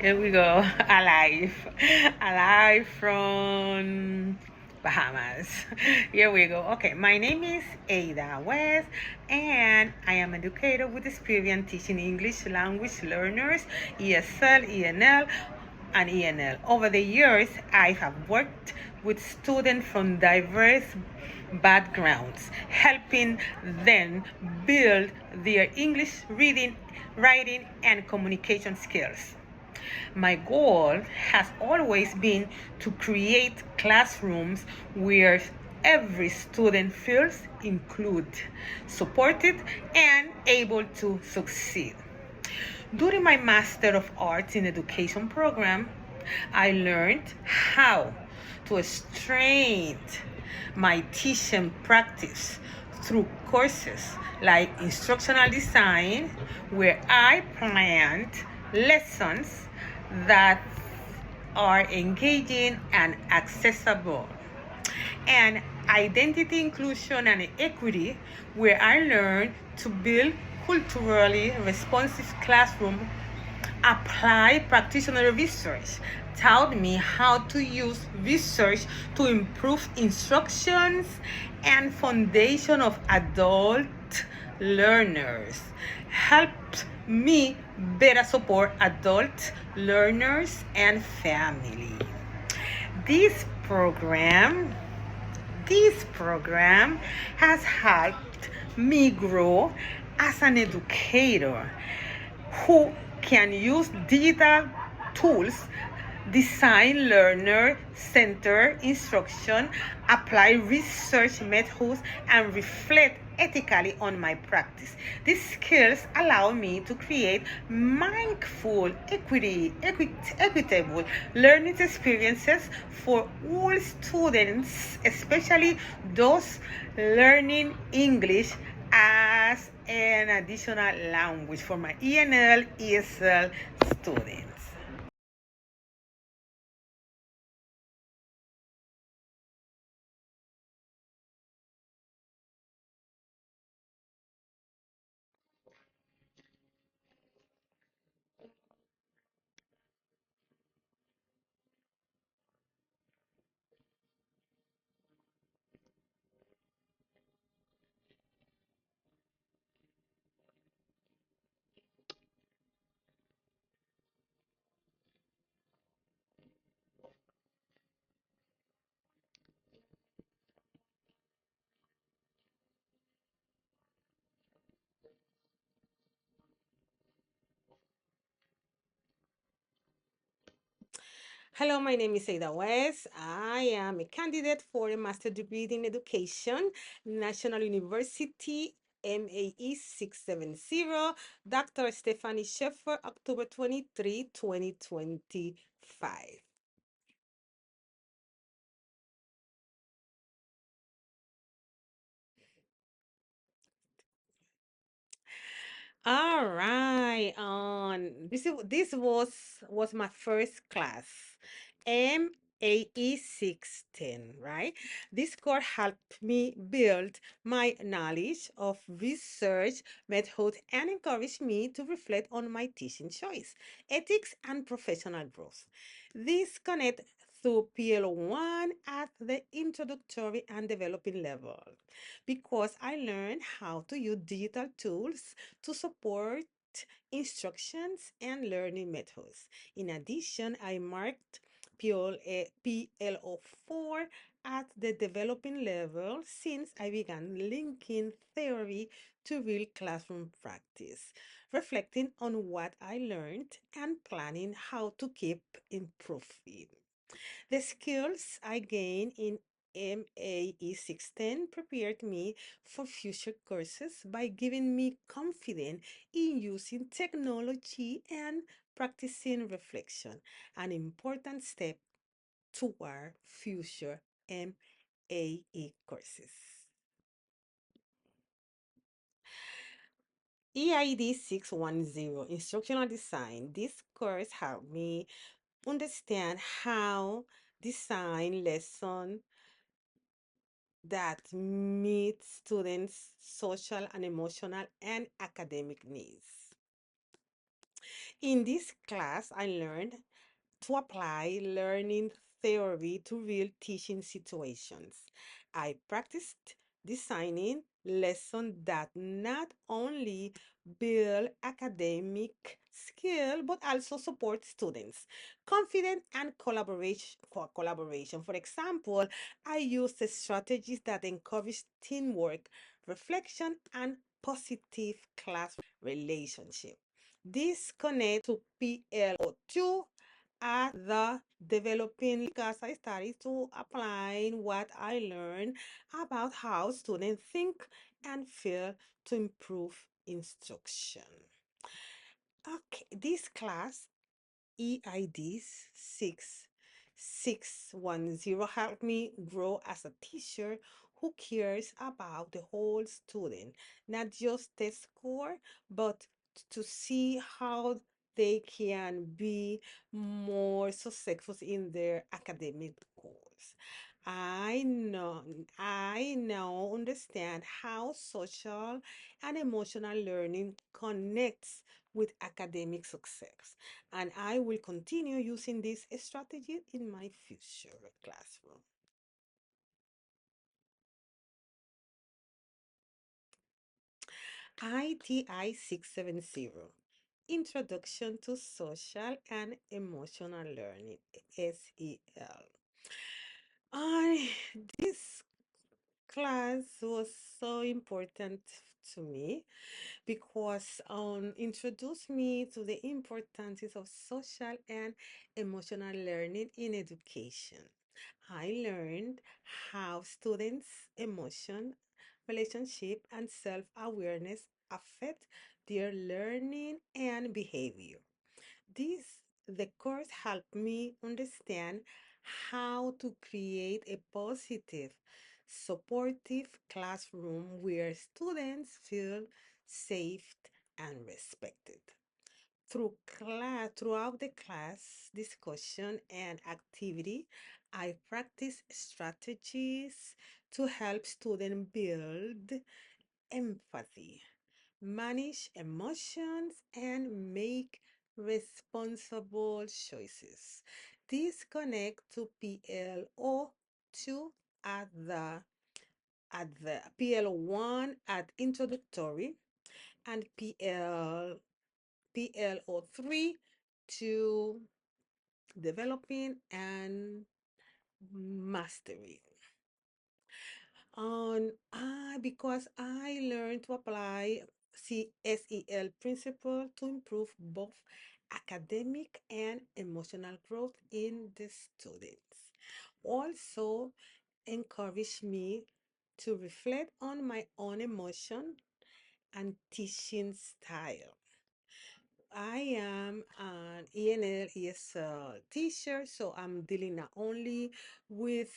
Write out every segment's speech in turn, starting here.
Here we go. Alive. Alive from Bahamas. Here we go. Okay, my name is Ada West, and I am an educator with experience teaching English language learners, ESL, ENL, and ENL. Over the years, I have worked with students from diverse backgrounds, helping them build their English reading, writing, and communication skills. My goal has always been to create classrooms where every student feels included, supported, and able to succeed. During my Master of Arts in Education program, I learned how to strengthen my teaching practice through courses like instructional design, where I planned lessons that are engaging and accessible, and identity inclusion and equity, where I learned to build culturally responsive classroom. Applied practitioner research taught me how to use research to improve instructions and foundation of adult learners. Helped me better support adult learners and family. This program this program has helped me grow as an educator who can use digital tools, design learner centered instruction, apply research methods, and reflect ethically on my practice. These skills allow me to create mindful, equitable learning experiences for all students, especially those learning English as an additional language for my ENL, ESL students. Hello, my name is Ada West. I am a candidate for a master's degree in education, National University, MAE 670, Dr. Stephanie Schaeffer, October 23, 2025. All right. This was my first class, MAE 610, right? This course helped me build my knowledge of research method and encouraged me to reflect on my teaching choice, ethics, and professional growth. This connect through PL1 at the introductory and developing level because I learned how to use digital tools to support instructions and learning methods. In addition, I marked PLO4 at the developing level since I began linking theory to real classroom practice, reflecting on what I learned and planning how to keep improving. The skills I gained in MAE 610 prepared me for future courses by giving me confidence in using technology and practicing reflection, an important step toward future MAE courses. EID 610 Instructional Design. This course helped me understand how design lesson that meet students' social and emotional and academic needs. In this class, I learned to apply learning theory to real teaching situations. I practiced designing lessons that not only build academic skill but also support students confidence and collaboration. For example, I used the strategies that encourage teamwork, reflection, and positive class relationship. This connects to PLO2 at the developing because I started to applying what I learned about how students think and feel to improve instruction. Okay, this class EIDs 6610 helped me grow as a teacher who cares about the whole student, not just the score, but to see how they can be more successful in their academic goals. I now understand how social and emotional learning connects with academic success, and I will continue using this strategy in my future classroom. ITI 670 Introduction to Social and Emotional Learning, SEL. I This class was so important to me because introduced me to the importance of social and emotional learning in education. I learned how students' emotion, relationship, and self-awareness affect their learning and behavior. This the course helped me understand how to create a positive, supportive classroom where students feel safe and respected. Throughout the class discussion and activity, I practice strategies to help students build empathy, manage emotions, and make responsible choices. This connect to PLO2 at the PL1 at introductory and PLO3 to developing and mastery. Because I learned to apply CSEL principle to improve both academic and emotional growth in the students. Also encouraged me to reflect on my own emotion and teaching style. I am an ENL ESL teacher, so I'm dealing not only with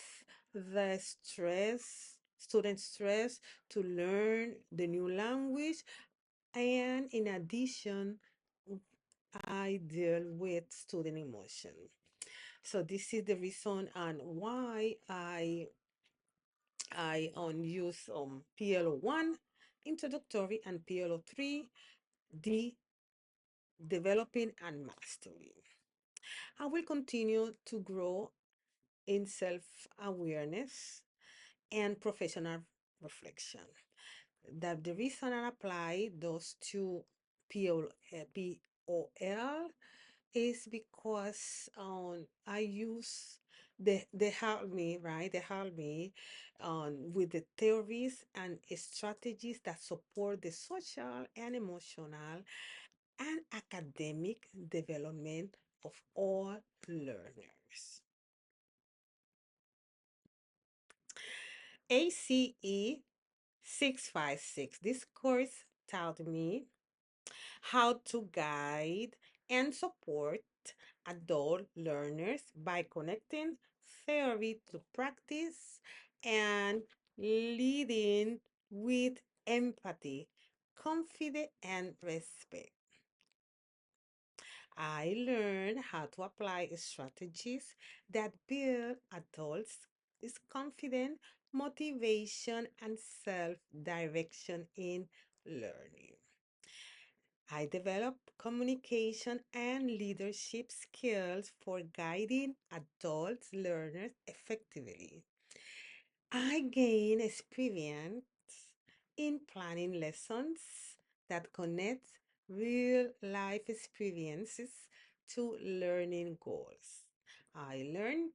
the student stress to learn the new language, and in addition, I deal with student emotion. So this is the reason and why I use PLO1 introductory and PLO3 the developing and mastering. I will continue to grow in self awareness and professional reflection. That the reason I apply those two POL is because I use they help me, right? They help me with the theories and strategies that support the social and emotional and academic development of all learners. ACE 656. This course taught me how to guide and support adult learners by connecting theory to practice and leading with empathy, confidence, and respect. I learned how to apply strategies that build adults' is confidence, motivation, and self-direction in learning. I develop communication and leadership skills for guiding adult learners effectively. I gain experience in planning lessons that connect real life experiences to learning goals. I learned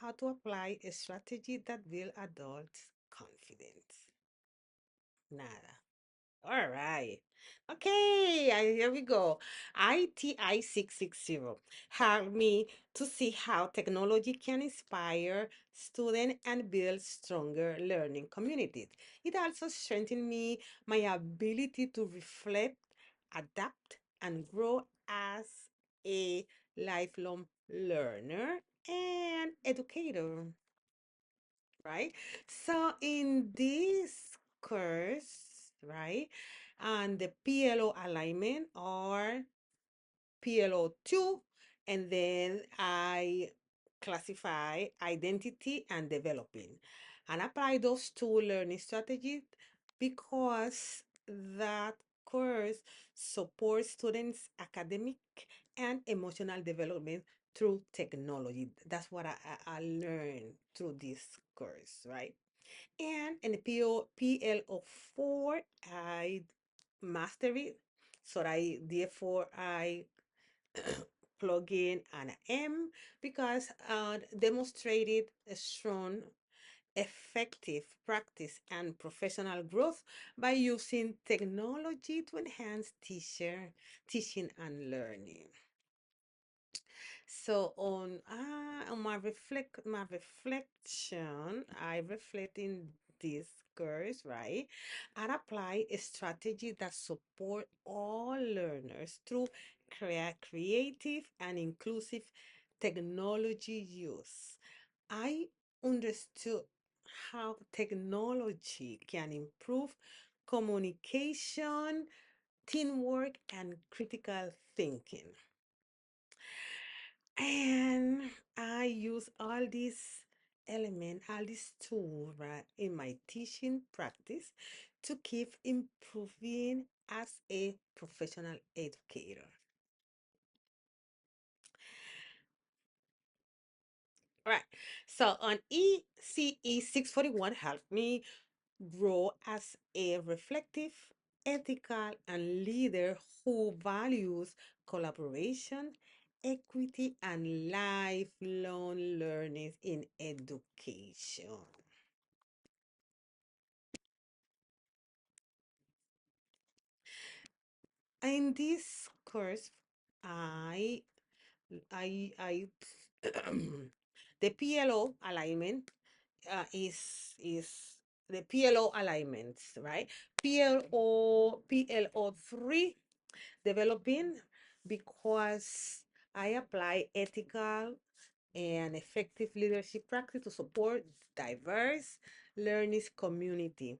how to apply a strategy that builds adult confidence. Nada. All right. Okay, here we go. ITI 660 helped me to see how technology can inspire students and build stronger learning communities. It also strengthened me my ability to reflect, adapt, and grow as a lifelong learner and educator, right? So in this course, right, and the PLO alignment or PLO2, and then I classify identity and developing and apply those two learning strategies because that course supports students' academic and emotional development through technology. That's what I learned through this course, right? And in the PLO4, I master it. So therefore, I plug in an M because demonstrated a strong, effective practice and professional growth by using technology to enhance teaching and learning. So on my reflection, I reflect in this course, right? And apply a strategy that support all learners through creative and inclusive technology use. I understood how technology can improve communication, teamwork, and critical thinking. And I use all these elements, all these tools, right, in my teaching practice to keep improving as a professional educator. All right. So on ECE 641 helped me grow as a reflective, ethical, and leader who values collaboration, equity, and lifelong learning in education. In this course, I I the PLO alignment is the PLO alignments, right? PLO 3 developing because I apply ethical and effective leadership practice to support diverse learning community.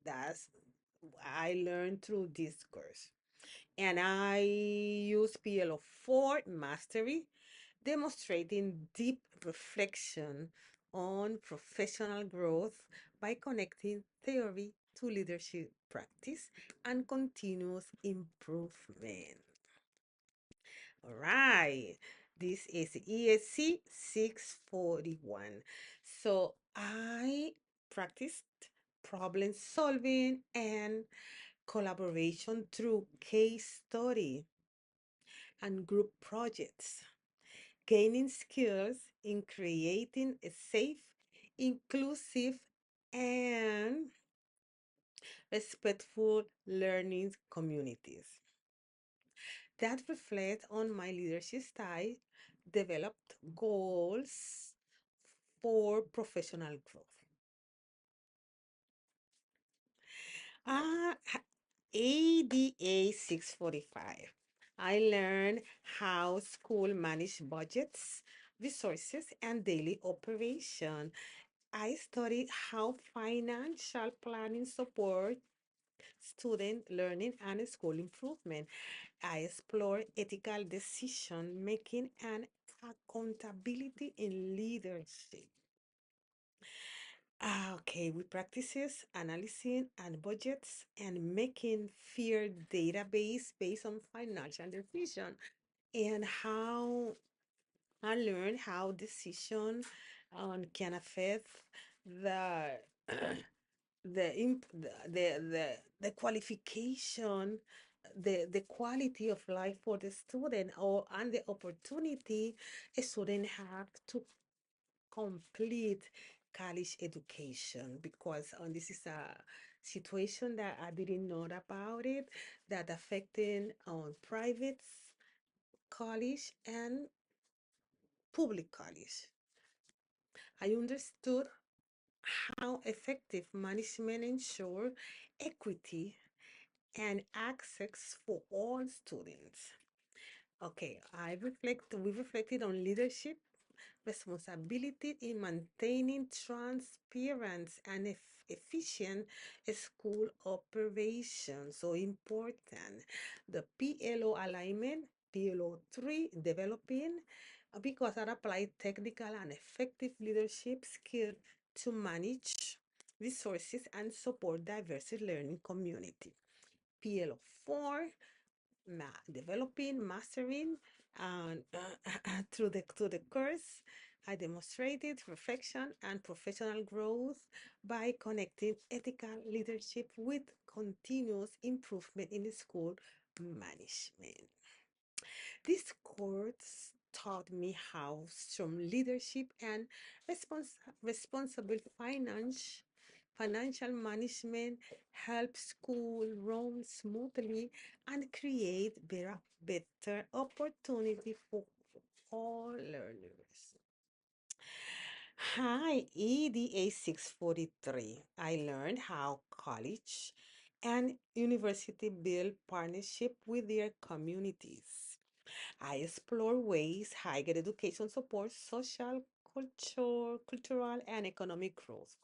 That's I learned through this course. And I use PLO4 mastery, demonstrating deep reflection on professional growth by connecting theory to leadership practice and continuous improvement. All right, this is ESC 641. So I practiced problem solving and collaboration through case study and group projects, gaining skills in creating a safe, inclusive, and respectful learning communities that reflect on my leadership style, developed goals for professional growth. Ah, ADA 645. I learned how school manage budgets, resources, and daily operation. I studied how financial planning support student learning and school improvement. I explore ethical decision making and accountability in leadership. Okay, we practices analyzing and budgets and making fair database based on financial decision and how I learned how decision can affect the the qualification, the quality of life for the student or and the opportunity a student have to complete college education because this is a situation that I didn't know about it that affecting on private college and public college. I understood how effective management ensure equity and access for all students. Okay, we reflected on leadership, responsibility in maintaining transparent and efficient school operations. So important. The PLO alignment, PLO 3 developing because that apply technical and effective leadership skill to manage resources and support diverse learning community. PLO 4 developing, mastering, and through the course, I demonstrated reflection and professional growth by connecting ethical leadership with continuous improvement in school management. This course taught me how strong leadership and responsible financial management help school run smoothly and create better opportunity for all learners. Hi, EDA 643. I learned how college and university build partnership with their communities. I explore ways higher education supports social, cultural, and economic growth.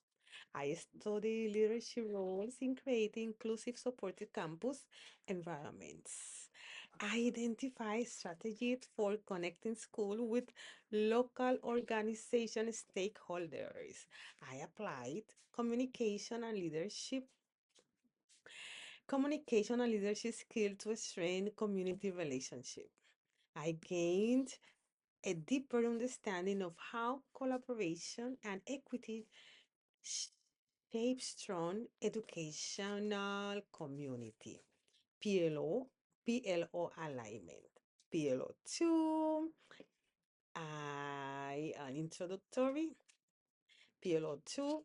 I study leadership roles in creating inclusive, supportive campus environments. I identify strategies for connecting school with local organization stakeholders. I applied communication and leadership skills to strengthen community relationship. I gained a deeper understanding of how collaboration and equity shape strong educational community. PLO, PLO alignment. PLO 2, an introductory, PLO 2,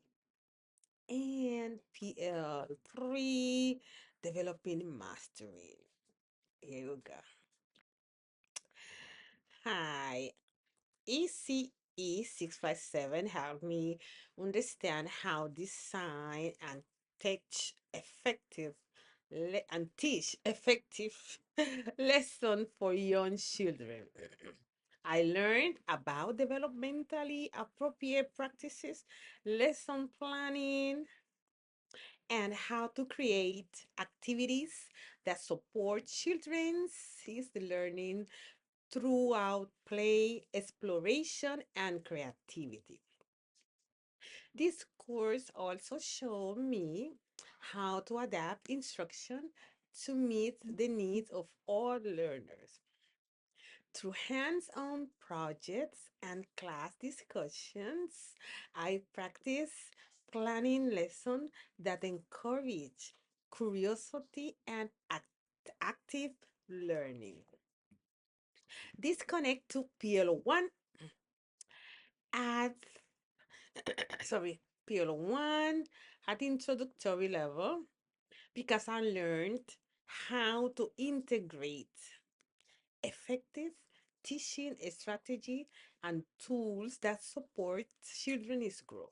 and PL 3, developing mastery. Here you go. Hi, ECE 657 helped me understand how design and teach effective lesson for young children. I learned about developmentally appropriate practices, lesson planning, and how to create activities that support children's learning throughout play, exploration, and creativity. This course also showed me how to adapt instruction to meet the needs of all learners. Through hands-on projects and class discussions, I practice planning lessons that encourage curiosity and active learning. This connect to PL1 at sorry, PL1 at introductory level because I learned how to integrate effective teaching strategy and tools that support children's growth.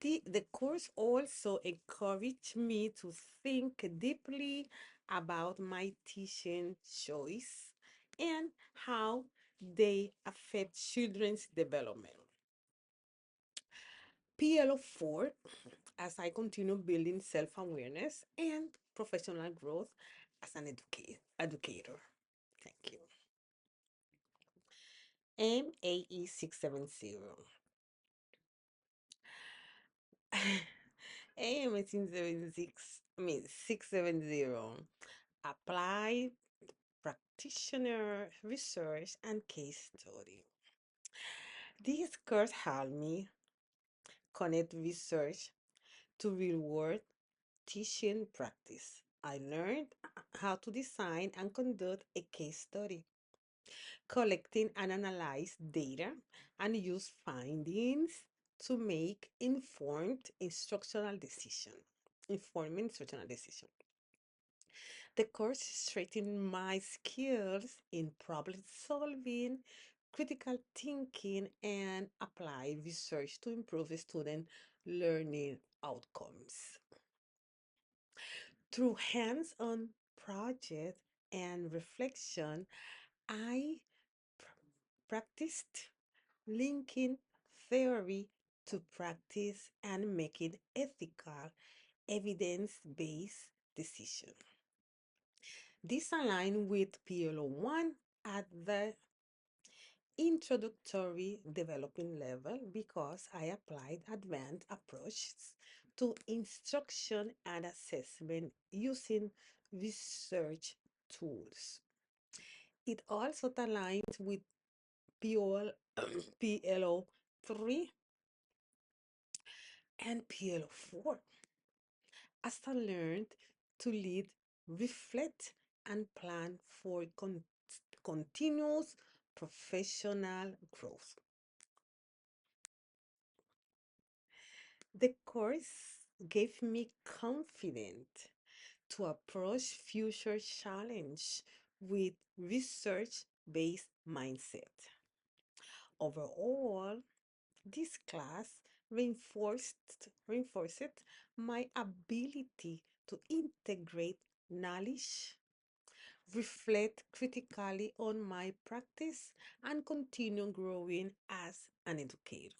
The course also encouraged me to think deeply about my teaching choice and how they affect children's development. PLO4 as I continue building self-awareness and professional growth as an educator. Thank you. MAE 670. AM 1876, I mean 670. Applied practitioner research and case study. This course helped me connect research to real world teaching practice. I learned how to design and conduct a case study, collecting and analyze data, and use findings to make informed instructional decision. The course strengthened my skills in problem solving, critical thinking, and applied research to improve student learning outcomes. Through hands on project and reflection, I pr- practiced linking theory to practice and making ethical, evidence based decisions. This aligns with PLO1 at the introductory developing level because I applied advanced approaches to instruction and assessment using research tools. It also aligns with POL, PLO3 and PLO4 as I learned to lead, reflect, and plan for continuous professional growth. The course gave me confidence to approach future challenge with research-based mindset. Overall, this class reinforced my ability to integrate knowledge, reflect critically on my practice, and continue growing as an educator.